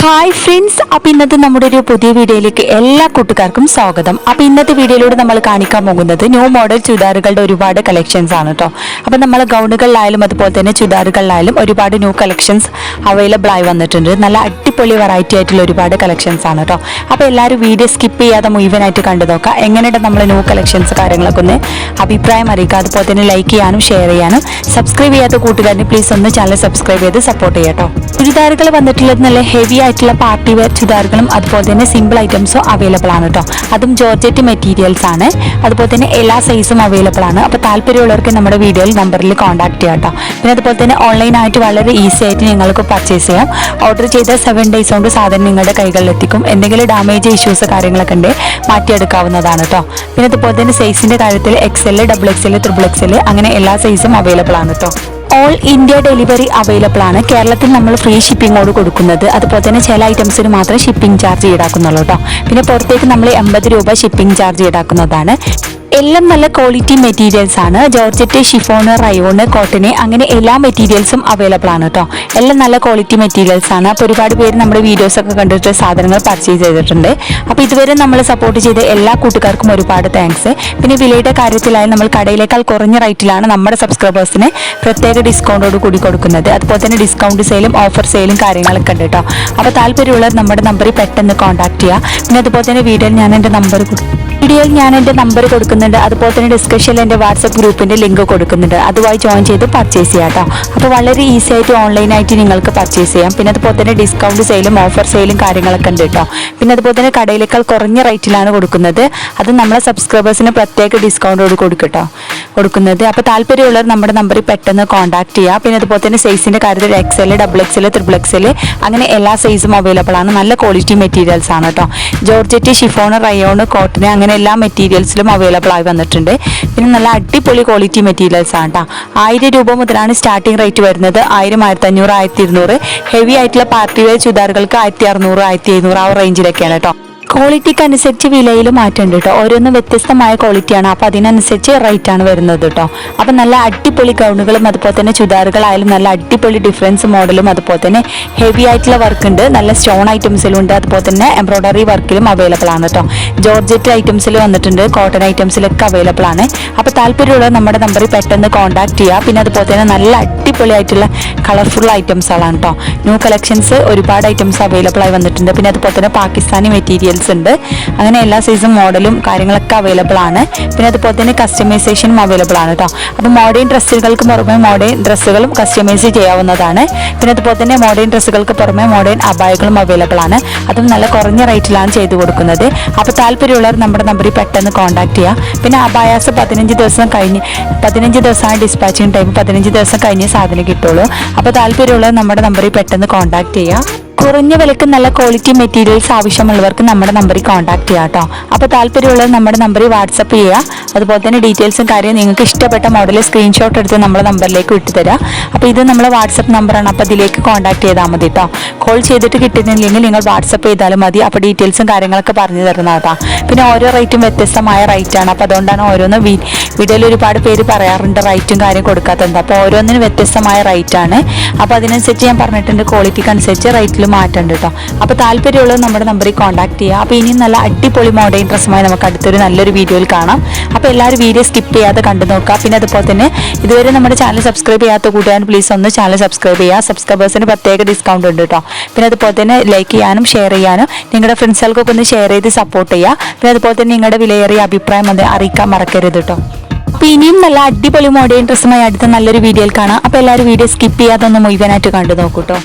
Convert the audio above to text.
Hi friends, അപ്പോൾ ഇന്നത്തെ നമ്മുടെ ഒരു പുതിയ വീഡിയോയിലേക്ക് എല്ലാ കൂട്ടുകാർക്കും സ്വാഗതം. അപ്പോൾ ഇന്നത്തെ വീഡിയോയിലൂടെ നമ്മൾ കാണിക്കാൻ പോകുന്നത് ന്യൂ മോഡൽ ചുരിദാറുകളുടെ ഒരുപാട് കളക്ഷൻസ് ആണ് കേട്ടോ. അപ്പോൾ നമ്മൾ ഗൗണുകളിലായാലും അതുപോലെ തന്നെ ചുരിദാറുകളിലായാലും ഒരുപാട് ന്യൂ കളക്ഷൻസ് അവൈലബിൾ ആയി വന്നിട്ടുണ്ട്. നല്ല അടിപൊളി വെറൈറ്റി ആയിട്ടുള്ള ഒരുപാട് കളക്ഷൻസ് ആണ് കേട്ടോ. അപ്പോൾ എല്ലാവരും വീഡിയോ സ്കിപ്പ് ചെയ്യാതെ മുഴുവനായിട്ട് കണ്ടു നോക്കുക. എങ്ങനെയുണ്ട് നമ്മൾ ന്യൂ കളക്ഷൻസ് കാര്യങ്ങളൊക്കെ ഒന്ന് അഭിപ്രായം അറിയിക്കുക. അതുപോലെ തന്നെ ലൈക്ക് ചെയ്യാനും ഷെയർ ചെയ്യാനും സബ്സ്ക്രൈബ് ചെയ്യാത്ത കൂട്ടുകാരനെ പ്ലീസ് ഒന്ന് ചാനൽ സബ്സ്ക്രൈബ് ചെയ്ത് സപ്പോർട്ട് ചെയ്യാം കേട്ടോ. ചുരിദാറുകൾ വന്നിട്ടുള്ളത് നല്ല ഹെവി ആയിട്ടുള്ള പാർട്ടി വെയർ ചുരിദാറുകളും അതുപോലെ തന്നെ സിമ്പിൾ ഐറ്റംസും അവൈലബിൾ ആണ് കേട്ടോ. അതും ജോർജറ്റ് മെറ്റീരിയൽസ് ആണ്. അതുപോലെ തന്നെ എല്ലാ സൈസും അവൈലബിൾ ആണ്. അപ്പോൾ താല്പര്യമുള്ളവർക്ക് നമ്മുടെ വീഡിയോയിൽ നമ്പറിൽ കോൺടാക്ട് ചെയ്യാം കേട്ടോ. പിന്നെ അതുപോലെ തന്നെ ഓൺലൈനായിട്ട് വളരെ ഈസി ആയിട്ട് നിങ്ങൾക്ക് പർച്ചേസ് ചെയ്യാം. ഓർഡർ ചെയ്ത 7 days കൊണ്ട് സാധനം നിങ്ങളുടെ കൈകളിലെത്തിക്കും. എന്തെങ്കിലും ഡാമേജ് ഇഷ്യൂസ് കാര്യങ്ങളൊക്കെ ഉണ്ട് മാറ്റിയെടുക്കാവുന്നതാണ് കേട്ടോ. പിന്നെ അതുപോലെ തന്നെ സൈസിൻ്റെ കാര്യത്തിൽ XL, XXL, XXL അങ്ങനെ എല്ലാ സൈസും അവൈലബിൾ ആണ് കേട്ടോ. ഓൾ ഇന്ത്യ ഡെലിവറി അവൈലബിൾ ആണ്. കേരളത്തിൽ നമ്മൾ ഫ്രീ ഷിപ്പിങ്ങോട് കൊടുക്കുന്നത്. അതുപോലെ തന്നെ ചില ഐറ്റംസിന് മാത്രം ഷിപ്പിംഗ് ചാർജ് ഈടാക്കുന്നുള്ളൂ കേട്ടോ. പിന്നെ പുറത്തേക്ക് നമ്മൾ 80 രൂപ ഷിപ്പിംഗ് ചാർജ് ഈടാക്കുന്നതാണ്. എല്ലാം നല്ല ക്വാളിറ്റി മെറ്റീരിയൽസ് ആണ്. ജോർജറ്റ്, ഷിഫോണ്, റയോണ്, കോട്ടന് അങ്ങനെ എല്ലാ മെറ്റീരിയൽസും അവൈലബിൾ ആണ് കേട്ടോ. എല്ലാം നല്ല ക്വാളിറ്റി മെറ്റീരിയൽസ് ആണ്. അപ്പോൾ ഒരുപാട് പേര് നമ്മുടെ വീഡിയോസ് ഒക്കെ കണ്ടിട്ട് സാധനങ്ങൾ പർച്ചേസ് ചെയ്തിട്ടുണ്ട്. അപ്പോൾ ഇതുവരെ നമ്മൾ സപ്പോർട്ട് ചെയ്ത എല്ലാ കൂട്ടുകാർക്കും ഒരുപാട് താങ്ക്സ്. പിന്നെ വിലയുടെ കാര്യത്തിലായാലും നമ്മൾ കടയിലേക്കാൾ കുറഞ്ഞ റേറ്റിലാണ് നമ്മുടെ സബ്സ്ക്രൈബേഴ്സിന് പ്രത്യേക ഡിസ്കൗണ്ടോട് കൂടി കൊടുക്കുന്നത്. അതുപോലെ തന്നെ ഡിസ്കൗണ്ട് സെയിലും ഓഫർ സെയിലും കാര്യങ്ങളൊക്കെ ഉണ്ട് കേട്ടോ. അപ്പോൾ താല്പര്യമുള്ളവർ നമ്മുടെ നമ്പറിൽ പെട്ടെന്ന് കോൺടാക്ട് ചെയ്യുക. പിന്നെ അതുപോലെ തന്നെ വീഡിയോയിൽ ഞാൻ എൻ്റെ നമ്പർ കൊടുക്കുന്നുണ്ട്. അതുപോലെ തന്നെ ഡിസ്കഷനിൽ എൻ്റെ വാട്സപ്പ് ഗ്രൂപ്പിൻ്റെ ലിങ്ക് കൊടുക്കുന്നുണ്ട്. അതുമായി ജോയിൻ ചെയ്ത് പർച്ചേസ് ചെയ്യാം കേട്ടോ. അപ്പോൾ വളരെ ഈസി ആയിട്ട് ഓൺലൈനായിട്ട് നിങ്ങൾക്ക് പർച്ചേസ് ചെയ്യാം. പിന്നെ അതുപോലെ തന്നെ ഡിസ്കൗണ്ട് സെയിലും ഓഫർ സെയിലും കാര്യങ്ങളൊക്കെ ഉണ്ട് കേട്ടോ. പിന്നെ അതുപോലെ തന്നെ കടയിലേക്കാൾ കുറഞ്ഞ റേറ്റിലാണ് കൊടുക്കുന്നത്. അത് നമ്മളെ സബ്സ്ക്രൈബേഴ്സിന് പ്രത്യേക ഡിസ്കൗണ്ടോട് കൊടുക്കുന്നത്. അപ്പോൾ താല്പര്യമുള്ളവർ നമ്മുടെ നമ്പറിൽ പെട്ടെന്ന് കോൺടാക്ട് ചെയ്യുക. പിന്നെ അതുപോലെ തന്നെ സൈസിൻ്റെ കാര്യത്തിൽ XL, XXL, XXL അങ്ങനെ എല്ലാ സൈസും അവൈലബിൾ ആണ്. നല്ല ക്വാളിറ്റി മെറ്റീരിയൽസ് ആണ് കേട്ടോ. ജോർജറ്റ്, ഷിഫോണ്, റയോണ്, കോട്ടന് അങ്ങനെ എല്ലാ മെറ്റീരിയൽസിലും അവൈലബിൾ ആയി വന്നിട്ടുണ്ട്. പിന്നെ നല്ല അടിപൊളി ക്വാളിറ്റി മെറ്റീരിയൽസ് ആണ് കേട്ടോ. 1000 രൂപ മുതലാണ് സ്റ്റാർട്ടിംഗ് റേറ്റ് വരുന്നത്. 1000, 1500, 1200. ഹെവി ആയിട്ടുള്ള പാർട്ടി വെയർ ചുരിദാറുകൾക്ക് 1600, 1700 ആ റേഞ്ചിലൊക്കെയാണ് കേട്ടോ. ക്വാളിറ്റിക്ക് അനുസരിച്ച് വിലയിൽ മാറ്റമുണ്ട് കേട്ടോ. ഓരോന്നും വ്യത്യസ്തമായ ക്വാളിറ്റിയാണ്. അപ്പോൾ അതിനനുസരിച്ച് റേറ്റാണ് വരുന്നത് കേട്ടോ. അപ്പോൾ നല്ല അടിപൊളി ഗൗണുകളും അതുപോലെ തന്നെ ചുരിദാറുകളായാലും നല്ല അടിപൊളി ഡിഫറൻസ് മോഡലും അതുപോലെ തന്നെ ഹെവി ആയിട്ടുള്ള വർക്ക് ഉണ്ട്. നല്ല സ്റ്റോൺ ഐറ്റംസിലും ഉണ്ട്. അതുപോലെ തന്നെ എംബ്രോയ്ഡറി വർക്കിലും അവൈലബിൾ ആണ് കേട്ടോ. ജോർജറ്റ് ഐറ്റംസിൽ വന്നിട്ടുണ്ട്. കോട്ടൺ ഐറ്റംസിലൊക്കെ അവൈലബിൾ ആണ്. അപ്പോൾ താല്പര്യമുള്ളത് നമ്മുടെ നമ്പറിൽ പെട്ടെന്ന് കോൺടാക്ട് ചെയ്യുക. പിന്നെ അതുപോലെ തന്നെ നല്ല അടിപൊളി ആയിട്ടുള്ള കളർഫുൾ ഐറ്റംസുകളാണ് കേട്ടോ. ന്യൂ കളക്ഷൻസ് ഒരുപാട് ഐറ്റംസ് അവൈലബിൾ ആയി വന്നിട്ടുണ്ട്. പിന്നെ അതുപോലെ തന്നെ പാകിസ്ഥാനി മെറ്റീരിയൽസ് ഉണ്ട്. അങ്ങനെ എല്ലാ സൈസും മോഡലും കാര്യങ്ങളൊക്കെ അവൈലബിൾ ആണ്. പിന്നെ അതുപോലെ തന്നെ കസ്റ്റമൈസേഷനും അവൈലബിൾ ആണ് കേട്ടോ. അപ്പോൾ മോഡേൺ ഡ്രസ്സുകൾക്ക് പുറമെ മോഡേൺ ഡ്രസ്സുകളും കസ്റ്റമൈസ് ചെയ്യാവുന്നതാണ്. പിന്നെ അതുപോലെ തന്നെ മോഡേൺ ഡ്രസ്സുകൾക്ക് പുറമെ മോഡേൺ അബായകളും അവൈലബിൾ ആണ്. അതും നല്ല കുറഞ്ഞ റേറ്റിലാണ് ചെയ്തു കൊടുക്കുന്നത്. അപ്പോൾ താല്പര്യമുള്ളവർ നമ്മുടെ നമ്പറിൽ പെട്ടെന്ന് കോൺടാക്ട് ചെയ്യുക. പിന്നെ അബായാസ് 15 ദിവസമാണ് ഡിസ്പാച്ചിങ് ടൈം. 15 ദിവസം കഴിഞ്ഞ് സാധനം കിട്ടുള്ളൂ. അപ്പോൾ താല്പര്യമുള്ളവർ നമ്മുടെ നമ്പറിൽ പെട്ടെന്ന് കോൺടാക്ട് ചെയ്യുക. കുറഞ്ഞ വിലക്ക് നല്ല ക്വാളിറ്റി മെറ്റീരിയൽസ് ആവശ്യമുള്ളവർക്ക് നമ്മുടെ നമ്പറിൽ കോൺടാക്ട് ചെയ്യാം കേട്ടോ. അപ്പോൾ താല്പര്യമുള്ളത് നമ്മുടെ നമ്പറിൽ വാട്സപ്പ് ചെയ്യുക. അതുപോലെ തന്നെ ഡീറ്റെയിൽസും കാര്യം നിങ്ങൾക്ക് ഇഷ്ടപ്പെട്ട മോഡൽ സ്ക്രീൻഷോട്ട് എടുത്ത് നമ്മുടെ നമ്പറിലേക്ക് വിട്ടുതരാം. അപ്പോൾ ഇത് നമ്മളെ വാട്സപ്പ് നമ്പറാണ്. അപ്പോൾ അതിലേക്ക് കോൺടാക്ട് ചെയ്താൽ മതി കേട്ടോ. കോൾ ചെയ്തിട്ട് കിട്ടുന്നില്ലെങ്കിൽ നിങ്ങൾ വാട്സപ്പ് ചെയ്താലും മതി. അപ്പോൾ ഡീറ്റെയിൽസും കാര്യങ്ങളൊക്കെ പറഞ്ഞു തരുന്നതാണ്. പിന്നെ ഓരോ റേറ്റും വ്യത്യസ്തമായ റേറ്റാണ്. അപ്പോൾ അതുകൊണ്ടാണ് ഓരോന്ന് വീഡിയോയിൽ ഒരുപാട് പേര് പറയാറുണ്ട് റേറ്റും കാര്യം കൊടുക്കാത്തത്. അപ്പോൾ ഓരോന്നിനും വ്യത്യസ്തമായ റേറ്റാണ്. അപ്പോൾ അതിനനുസരിച്ച് ഞാൻ പറഞ്ഞിട്ടുണ്ട് ക്വാളിറ്റിക്ക് അനുസരിച്ച് റേറ്റിൽ മാറ്റുണ്ട് കേട്ടോ. അപ്പോൾ താല്പര്യമുള്ളത് നമ്മുടെ നമ്പറിൽ കോൺടാക്ട് ചെയ്യുക. അപ്പോൾ ഇനിയും നല്ല അടിപൊളി മോഡേൺ ഡ്രസ്സുമായി നമുക്ക് അടുത്തൊരു നല്ലൊരു വീഡിയോയിൽ കാണാം. അപ്പോൾ എല്ലാവരും വീഡിയോ സ്കിപ്പ് ചെയ്യാതെ കണ്ടു നോക്കുക. പിന്നെ അതുപോലെ തന്നെ ഇതുവരെ നമ്മുടെ ചാനൽ സബ്സ്ക്രൈബ് ചെയ്യാത്ത കൂട്ടുകാരൻ പ്ലീസ് ഒന്ന് ചാനൽ സബ്സ്ക്രൈബ് ചെയ്യുക. സബ്സ്ക്രൈബേഴ്സിന് പ്രത്യേക ഡിസ്കൗണ്ട് ഉണ്ട് കേട്ടോ. പിന്നെ അതുപോലെ തന്നെ ലൈക്ക് ചെയ്യാനും ഷെയർ ചെയ്യാനും നിങ്ങളുടെ ഫ്രണ്ട്സുകൾക്കൊക്കെ ഒന്ന് ഷെയർ ചെയ്ത് സപ്പോർട്ട് ചെയ്യുക. പിന്നെ അതുപോലെ തന്നെ നിങ്ങളുടെ വിലയേറിയ അഭിപ്രായം അത് അറിയിക്കാൻ മറക്കരുത് കേട്ടോ. അപ്പോൾ ഇനിയും നല്ല അടിപൊളി മോഡേൺ ഡ്രസ്സുമായി അടുത്ത നല്ലൊരു വീഡിയോയിൽ കാണാം. അപ്പോൾ എല്ലാവരും വീഡിയോ സ്കിപ്പ് ചെയ്യാതെ ഒന്ന് മുഴുവനായിട്ട് കണ്ടു നോക്കൂ കേട്ടോ.